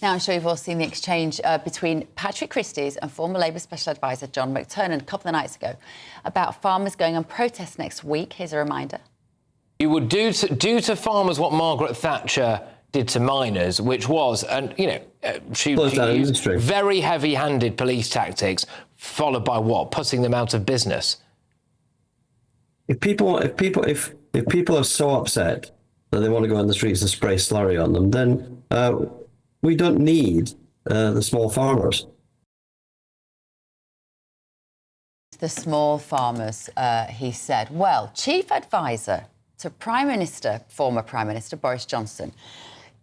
Now, I'm sure you've all seen the exchange between Patrick Christys and former Labour Special Advisor John McTernan a couple of nights ago about farmers going on protest next week. Here's a reminder. You would do to farmers what Margaret Thatcher did to miners, which was, and she used very heavy-handed police tactics, followed by what? Putting them out of business. If people are so upset that they want to go on the streets and spray slurry on them, then we don't need the small farmers. The small farmers, he said. Well, chief advisor to former Prime Minister Boris Johnson,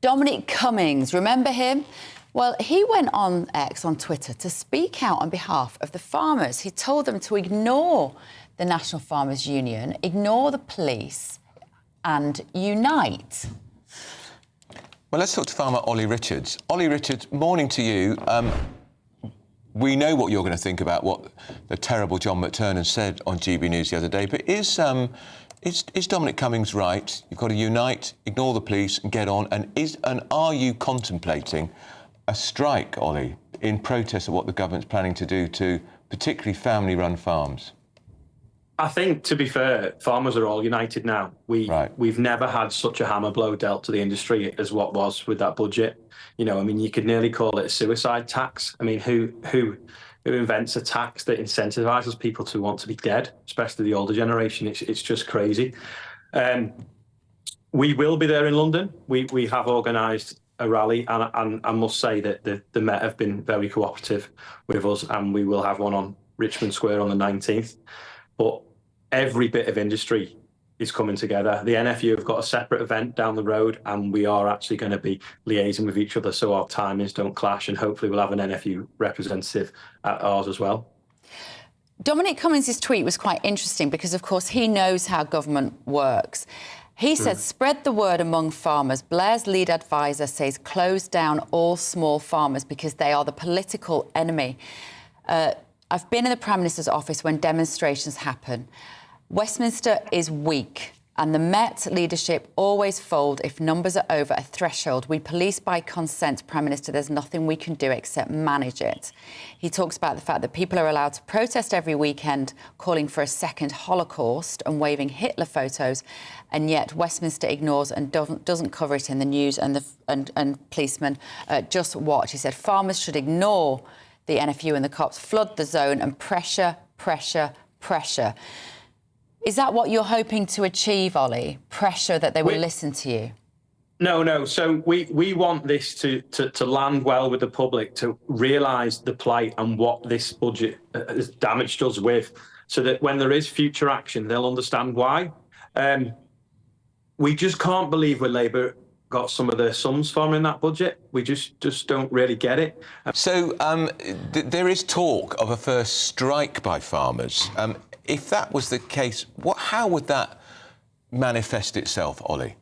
Dominic Cummings, remember him? Well, he went on X, on Twitter, to speak out on behalf of the farmers. He told them to ignore the National Farmers Union, ignore the police and unite. Well, let's talk to farmer Ollie Richards. Ollie Richards, morning to you. We know what you're going to think about what the terrible John McTernan said on GB News the other day, but is Dominic Cummings right? You've got to unite, ignore the police and get on. And are you contemplating a strike, Ollie, in protest of what the government's planning to do to particularly family-run farms? I think, to be fair, farmers are all united now. We've never had such a hammer blow dealt to the industry as what was with that budget. You could nearly call it a suicide tax. I mean, who invents a tax that incentivises people to want to be dead, especially the older generation? It's just crazy. We will be there in London. We have organised a rally, and I must say that the Met have been very cooperative with us, and we will have one on Richmond Square on the 19th. But every bit of industry is coming together. The NFU have got a separate event down the road, and we are actually going to be liaising with each other so our timings don't clash, and hopefully we'll have an NFU representative at ours as well. Dominic Cummings' tweet was quite interesting because, of course, he knows how government works. He said, spread the word among farmers. Blair's lead advisor says close down all small farmers because they are the political enemy. I've been in the Prime Minister's office when demonstrations happen. Westminster is weak, and the Met leadership always fold if numbers are over a threshold. We police by consent, Prime Minister. There's nothing we can do except manage it. He talks about the fact that people are allowed to protest every weekend, calling for a second Holocaust and waving Hitler photos, and yet Westminster ignores and doesn't cover it in the news, and policemen just watch. He said farmers should ignore the NFU and the cops, flood the zone and pressure. Is that what you're hoping to achieve, Ollie? Pressure that they will listen to you? No. So we want this to land well with the public, to realise the plight and what this budget has damaged us with, so that when there is future action, they'll understand why. We just can't believe where Labour got some of their sums from in that budget. We just don't really get it. So there is talk of a first strike by farmers. If that was the case, how would that manifest itself, Ollie?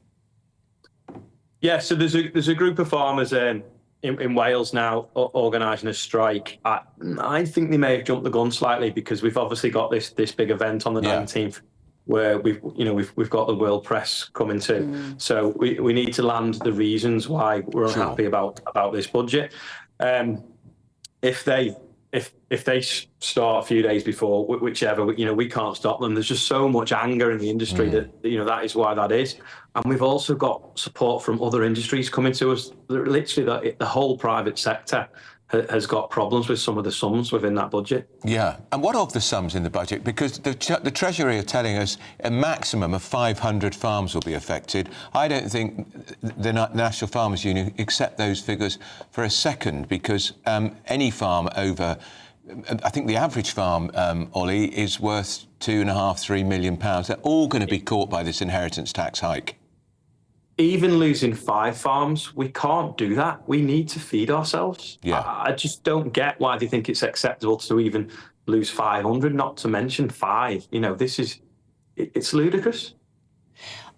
Yeah, so there's a group of farmers in Wales now organising a strike. I think they may have jumped the gun slightly because we've obviously got this big event on the 19th. Where we've got the world press coming too. So we need to land the reasons why we're unhappy about this budget. If they start a few days before, whichever, we can't stop them. There's just so much anger in the industry that that is why that is. And we've also got support from other industries coming to us. Literally, the whole private sector has got problems with some of the sums within that budget. Yeah, and what of the sums in the budget? Because the Treasury are telling us a maximum of 500 farms will be affected. I don't think the National Farmers Union accept those figures for a second, because any farm over, I think the average farm, Ollie, is worth £2.5–3 million. They're all going to be caught by this inheritance tax hike. Even losing 5 farms, we can't do that. We need to feed ourselves. Yeah. I just don't get why they think it's acceptable to even lose 500, not to mention 5. It's ludicrous.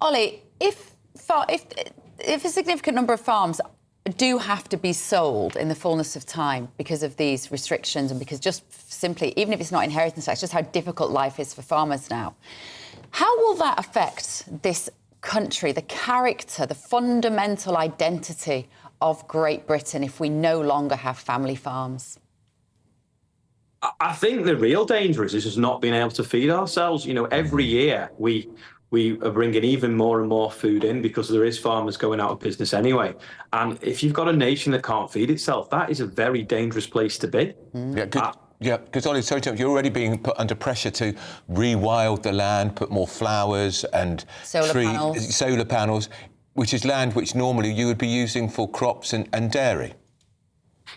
Ollie, if a significant number of farms do have to be sold in the fullness of time because of these restrictions, and because just simply, even if it's not inheritance tax, just how difficult life is for farmers now, how will that affect this country, the character, the fundamental identity of Great Britain if we no longer have family farms? I think the real danger is just not being able to feed ourselves. You know, every year we are bringing even more and more food in because there is farmers going out of business anyway. And if you've got a nation that can't feed itself, that is a very dangerous place to be. Yeah, because Ollie, sorry to interrupt, you're already being put under pressure to rewild the land, put more flowers and solar panels, which is land which normally you would be using for crops and dairy.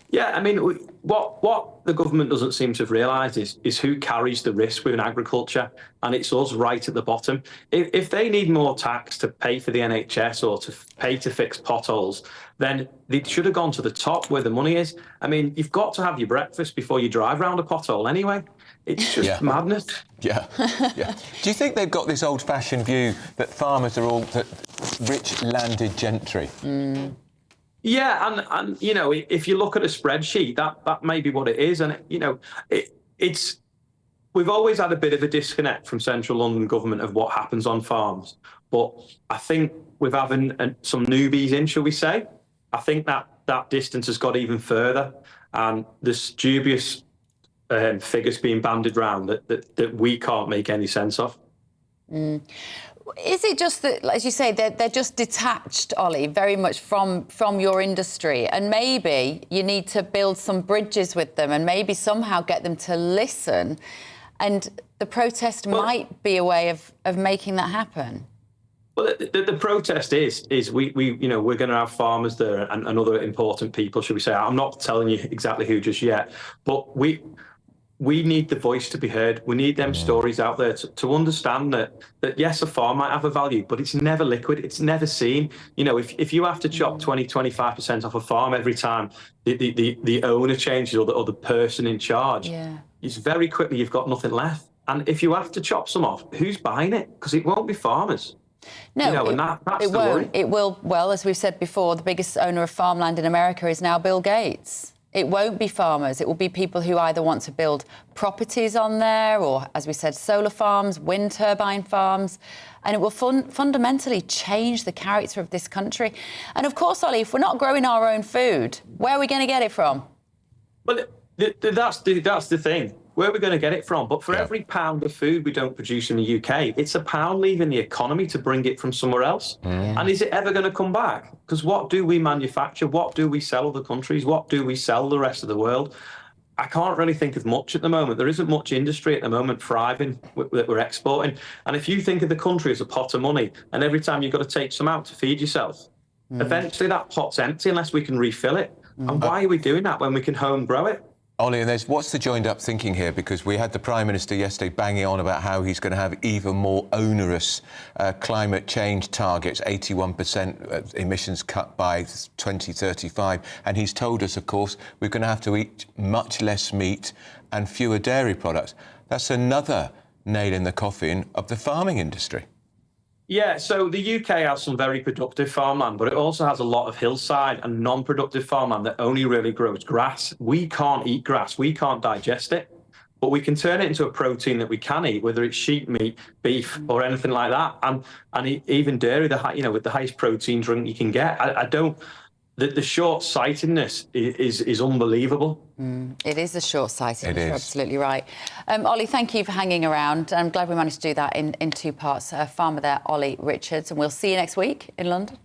Yeah, I mean, what the government doesn't seem to have realised is who carries the risk within agriculture, and it's us right at the bottom. If they need more tax to pay for the NHS or to pay to fix potholes, then they should have gone to the top where the money is. I mean, you've got to have your breakfast before you drive around a pothole anyway. It's just madness. Yeah. Do you think they've got this old-fashioned view that farmers are all rich landed gentry? Yeah, and you know, if you look at a spreadsheet, that may be what it is, and you know, it's we've always had a bit of a disconnect from central London government of what happens on farms, but I think with having some newbies in, shall we say, I think that distance has got even further, and there's dubious figures being bandied around that we can't make any sense of. Is it just that, as you say, they're just detached, Ollie, very much from your industry, and maybe you need to build some bridges with them and maybe somehow get them to listen, and the protest might be a way of making that happen? Well, the protest is we you know, we're going to have farmers there and other important people, should we say. I'm not telling you exactly who just yet, but we need the voice to be heard. We need them stories out there to understand that yes, a farm might have a value, but it's never liquid. It's never seen. You know, if you have to chop 20-25% off a farm every time the owner changes or the person in charge, it's very quickly you've got nothing left. And if you have to chop some off, who's buying it? Because it won't be farmers. No, you know, and that's it the won't. worry. It will. Well, as we've said before, the biggest owner of farmland in America is now Bill Gates. It won't be farmers. It will be people who either want to build properties on there or, as we said, solar farms, wind turbine farms. And it will fundamentally change the character of this country. And, of course, Ollie, if we're not growing our own food, where are we going to get it from? Well, that's the thing. Where are we going to get it from? But for every pound of food we don't produce in the UK, it's a pound leaving the economy to bring it from somewhere else. And is it ever going to come back? Because what do we manufacture? What do we sell other countries? What do we sell the rest of the world? I can't really think of much at the moment. There isn't much industry at the moment thriving that we're exporting. And if you think of the country as a pot of money, and every time you've got to take some out to feed yourself, eventually that pot's empty unless we can refill it. And why are we doing that when we can home grow it? Ollie, and what's the joined-up thinking here? Because we had the Prime Minister yesterday banging on about how he's going to have even more onerous climate change targets, 81% emissions cut by 2035. And he's told us, of course, we're going to have to eat much less meat and fewer dairy products. That's another nail in the coffin of the farming industry. Yeah, so the UK has some very productive farmland, but it also has a lot of hillside and non-productive farmland that only really grows grass. We can't eat grass. We can't digest it, but we can turn it into a protein that we can eat, whether it's sheep meat, beef, or anything like that. And even dairy, with the highest protein drink you can get. The short-sightedness is unbelievable. It is a short-sightedness, You're absolutely right. Ollie, thank you for hanging around. I'm glad we managed to do that in two parts. Farmer there, Ollie Richards, and we'll see you next week in London.